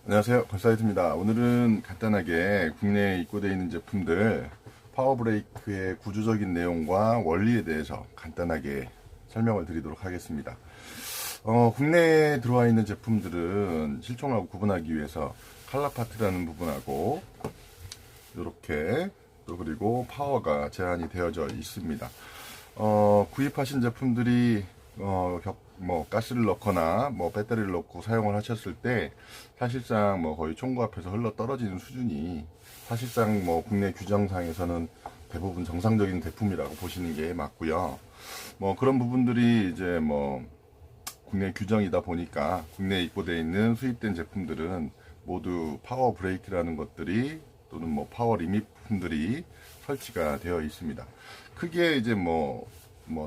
안녕하세요, 건사이트입니다. 오늘은 간단하게 국내에 입고되어 있는 제품들 파워브레이크의 구조적인 내용과 원리에 대해서 간단하게 설명을 드리도록 하겠습니다. 국내에 들어와 있는 제품들은 실총하고 구분하기 위해서 칼라 파트라는 부분하고 이렇게 또 그리고 파워가 제한이 되어져 있습니다. 구입하신 제품들이 가스를 넣거나 배터리를 넣고 사용을 하셨을 때 사실상 거의 총구 앞에서 흘러 떨어지는 수준이 사실상 국내 규정상에서는 대부분 정상적인 제품이라고 보시는 게 맞고요. 그런 부분들이 이제 국내 규정이다 보니까 국내에 입고되어 있는 수입된 제품들은 모두 파워 브레이크라는 것들이 또는 파워 리밋 부품들이 설치가 되어 있습니다. 크게 이제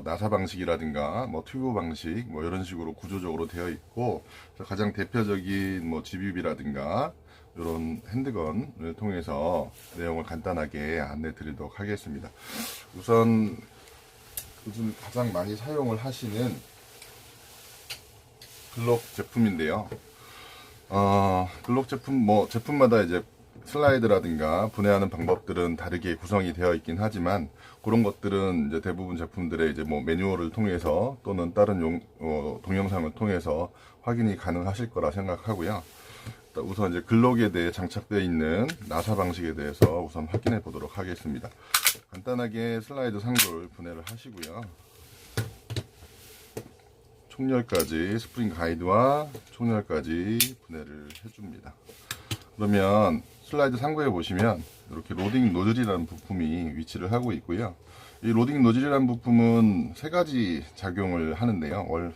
나사 방식이라든가 튜브 방식 이런 식으로 구조적으로 되어 있고, 가장 대표적인 GBB라든가 이런 핸드건을 통해서 내용을 간단하게 안내 드리도록 하겠습니다. 우선 요즘 가장 많이 사용을 하시는 글록 제품인데요. 글록 제품 제품마다 이제 슬라이드라든가 분해하는 방법들은 다르게 구성이 되어 있긴 하지만, 그런 것들은 이제 대부분 제품들의 이제 매뉴얼을 통해서 또는 다른 동영상을 통해서 확인이 가능하실 거라 생각하고요. 우선 이제 글록에 대해 장착되어 있는 나사 방식에 대해서 우선 확인해 보도록 하겠습니다. 간단하게 슬라이드 상부를 분해를 하시고요. 총열까지 스프링 가이드와 총열까지 분해를 해줍니다. 그러면 슬라이드 상부에 보시면 이렇게 로딩 노즐이라는 부품이 위치를 하고 있고요. 이 로딩 노즐이라는 부품은 세 가지 작용을 하는데요.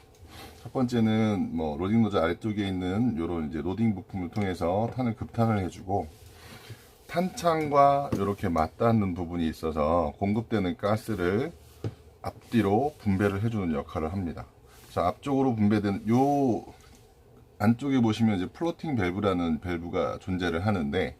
첫 번째는 로딩 노즐 아래쪽에 있는 이런 이제 로딩 부품을 통해서 탄을 급탄을 해주고, 탄창과 이렇게 맞닿는 부분이 있어서 공급되는 가스를 앞뒤로 분배를 해주는 역할을 합니다. 그래서 앞쪽으로 분배되는 요 안쪽에 보시면 이제 플로팅 밸브라는 밸브가 존재를 하는데,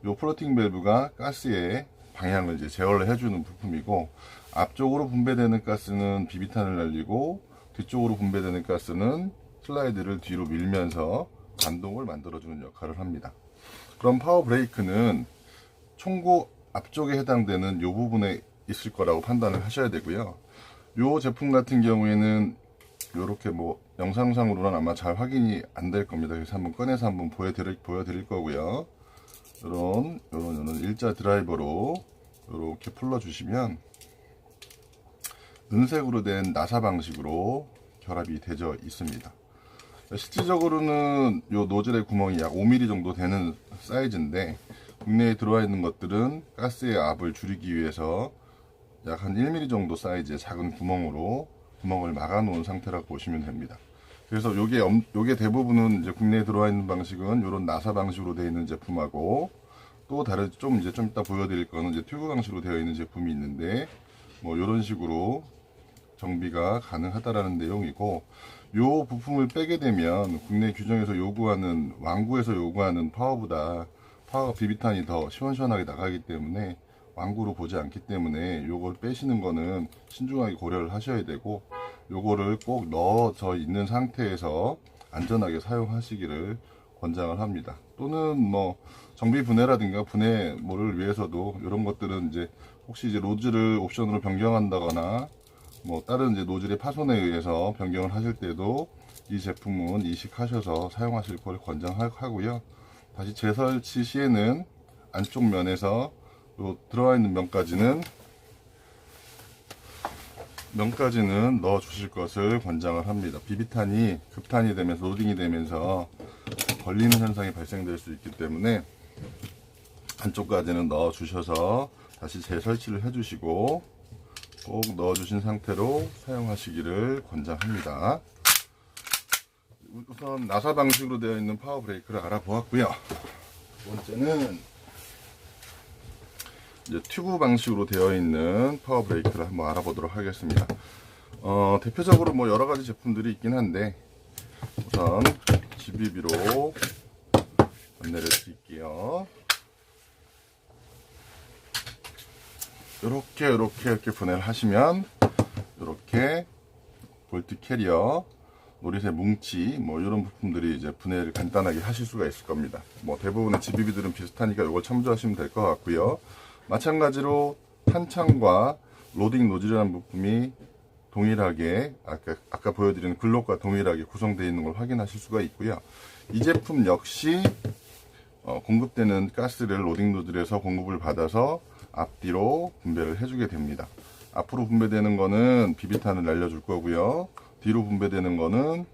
이 플로팅 밸브가 가스의 방향을 이제 제어를 해주는 부품이고, 앞쪽으로 분배되는 가스는 비비탄을 날리고, 뒤쪽으로 분배되는 가스는 슬라이드를 뒤로 밀면서 반동을 만들어주는 역할을 합니다. 그럼 파워 브레이크는 총구 앞쪽에 해당되는 이 부분에 있을 거라고 판단을 하셔야 되고요. 이 제품 같은 경우에는 이렇게 영상상으로는 아마 잘 확인이 안 될 겁니다. 그래서 한번 꺼내서 한번 보여드릴 거고요. 이런 일자 드라이버로 이렇게 풀러주시면 은색으로 된 나사 방식으로 결합이 되어 있습니다. 실질적으로는 이 노즐의 구멍이 약 5mm 정도 되는 사이즈인데, 국내에 들어와 있는 것들은 가스의 압을 줄이기 위해서 약 한 1mm 정도 사이즈의 작은 구멍을 막아 놓은 상태라고 보시면 됩니다. 그래서 요게 대부분은 이제 국내에 들어와 있는 방식은 이런 나사 방식으로 되어 있는 제품하고, 또 다른 좀 이따 보여드릴 거는 이제 튜브 방식으로 되어 있는 제품이 있는데, 이런 식으로 정비가 가능하다라는 내용이고, 요 부품을 빼게 되면 국내 규정에서 요구하는 완구에서 요구하는 파워보다 파워가 비비탄이 더 시원시원하게 나가기 때문에 완구로 보지 않기 때문에 요걸 빼시는 거는 신중하게 고려를 하셔야 되고, 요거를 꼭 넣어져 있는 상태에서 안전하게 사용하시기를 권장을 합니다. 또는 정비 분해라든가 분해 뭐를 위해서도 이런 것들은 이제 혹시 이제 노즐을 옵션으로 변경한다거나 다른 이제 노즐의 파손에 의해서 변경을 하실 때도 이 제품은 이식하셔서 사용하실 걸 권장하고요. 다시 재설치 시에는 안쪽 면에서 들어와 있는 면까지는 넣어 주실 것을 권장을 합니다. 비비탄이 급탄이 되면서 로딩이 되면서 걸리는 현상이 발생될 수 있기 때문에 안쪽까지는 넣어 주셔서 다시 재설치를 해 주시고 꼭 넣어 주신 상태로 사용하시기를 권장합니다. 우선 나사 방식으로 되어 있는 파워 브레이크를 알아보았고요. 두 번째는 이제 튜브 방식으로 되어 있는 파워 브레이크를 한번 알아보도록 하겠습니다. 대표적으로 여러 가지 제품들이 있긴 한데, 우선 GBB로 안내를 드릴게요. 이렇게 분해를 하시면 이렇게 볼트 캐리어 노릿의 뭉치 뭐 이런 부품들이 이제 분해를 간단하게 하실 수가 있을 겁니다. 뭐 대부분의 GBB들은 비슷하니까 이걸 참조하시면 될 것 같고요. 마찬가지로 탄창과 로딩 노즐이라는 부품이 동일하게 아까 보여드린 글록과 동일하게 구성되어 있는 걸 확인하실 수가 있고요. 이 제품 역시 공급되는 가스를 로딩 노즐에서 공급을 받아서 앞뒤로 분배를 해주게 됩니다. 앞으로 분배되는 거는 비비탄을 날려줄 거고요. 뒤로 분배되는 거는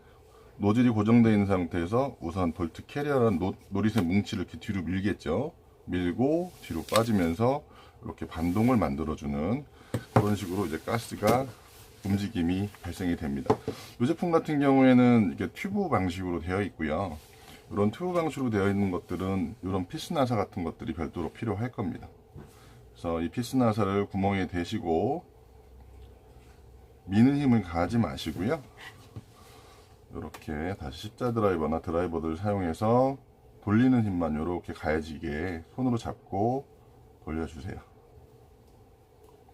노즐이 고정되어 있는 상태에서 우선 볼트 캐리어라는 노릿의 뭉치를 이렇게 뒤로 밀겠죠. 밀고 뒤로 빠지면서 이렇게 반동을 만들어주는 그런 식으로 이제 가스가 움직임이 발생이 됩니다. 이 제품 같은 경우에는 이게 튜브 방식으로 되어 있고요. 이런 튜브 방식으로 되어 있는 것들은 이런 피스나사 같은 것들이 별도로 필요할 겁니다. 그래서 이 피스나사를 구멍에 대시고 미는 힘을 가하지 마시고요. 이렇게 다시 십자 드라이버나 드라이버들을 사용해서 돌리는 힘만 이렇게 가해지게 손으로 잡고 돌려주세요.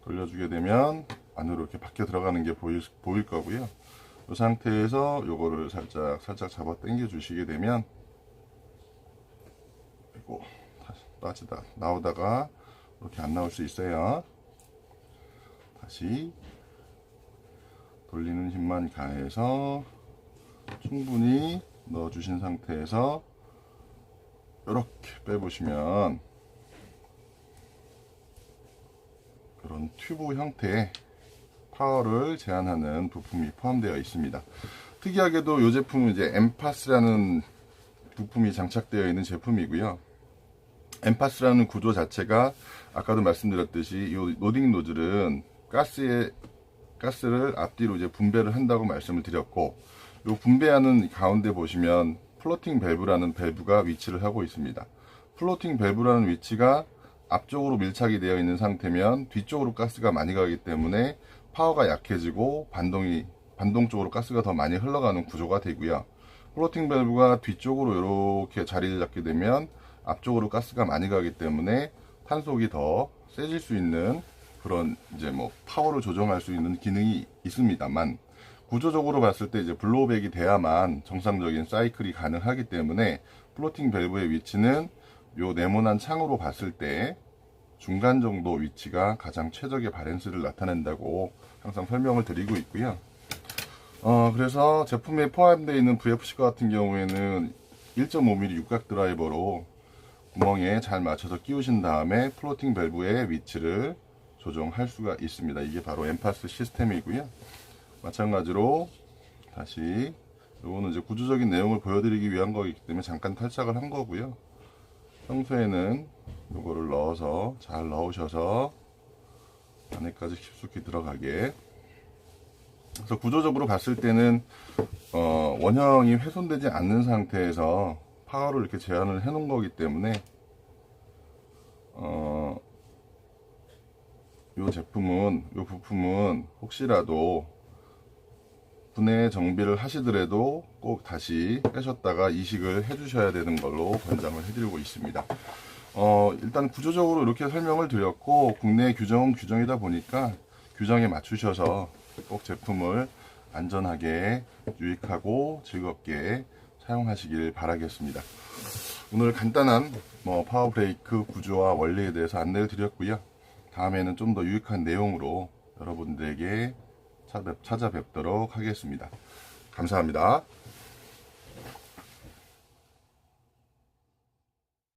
돌려주게 되면 안으로 이렇게 박혀 들어가는 게 보일 거고요. 이 상태에서 요거를 살짝 잡아 당겨 주시게 되면 그리고 다시 나오다가 이렇게 안 나올 수 있어요. 다시 돌리는 힘만 가해서 충분히 넣어 주신 상태에서 이렇게 빼보시면 그런 튜브 형태의 파워를 제한하는 부품이 포함되어 있습니다. 특이하게도 이 제품은 이제 엠파스라는 부품이 장착되어 있는 제품이고요. 엠파스라는 구조 자체가 아까도 말씀드렸듯이 이 로딩 노즐은 가스를 앞뒤로 이제 분배를 한다고 말씀을 드렸고, 이 분배하는 가운데 보시면 플로팅 밸브라는 밸브가 위치를 하고 있습니다. 플로팅 밸브라는 위치가 앞쪽으로 밀착이 되어 있는 상태면 뒤쪽으로 가스가 많이 가기 때문에 파워가 약해지고 반동 쪽으로 가스가 더 많이 흘러가는 구조가 되고요. 플로팅 밸브가 뒤쪽으로 이렇게 자리를 잡게 되면 앞쪽으로 가스가 많이 가기 때문에 탄속이 더 세질 수 있는 그런 이제 뭐 파워를 조정할 수 있는 기능이 있습니다만, 구조적으로 봤을 때 이제 블로우백이 돼야만 정상적인 사이클이 가능하기 때문에 플로팅 밸브의 위치는 요 네모난 창으로 봤을 때 중간 정도 위치가 가장 최적의 바랜스를 나타낸다고 항상 설명을 드리고 있고요. 그래서 제품에 포함되어 있는 VFC 같은 경우에는 1.5mm 육각 드라이버로 구멍에 잘 맞춰서 끼우신 다음에 플로팅 밸브의 위치를 조정할 수가 있습니다. 이게 바로 엠파스 시스템이고요. 마찬가지로 다시 이거는 이제 구조적인 내용을 보여드리기 위한 거기 때문에 잠깐 탈착을 한 거고요. 평소에는 이거를 넣어서 잘 넣으셔서 안에까지 깊숙이 들어가게. 그래서 구조적으로 봤을 때는 원형이 훼손되지 않는 상태에서 파워를 이렇게 제한을 해 놓은 거기 때문에 이 부품은 혹시라도 분해 정비를 하시더라도 꼭 다시 빼셨다가 이식을 해 주셔야 되는 걸로 권장을 해드리고 있습니다. 일단 구조적으로 이렇게 설명을 드렸고, 국내 규정은 규정이다 보니까 규정에 맞추셔서 꼭 제품을 안전하게 유익하고 즐겁게 사용하시길 바라겠습니다. 오늘 간단한 파워 브레이크 구조와 원리에 대해서 안내를 드렸고요. 다음에는 좀 더 유익한 내용으로 여러분들에게 찾아뵙도록 하겠습니다. 감사합니다.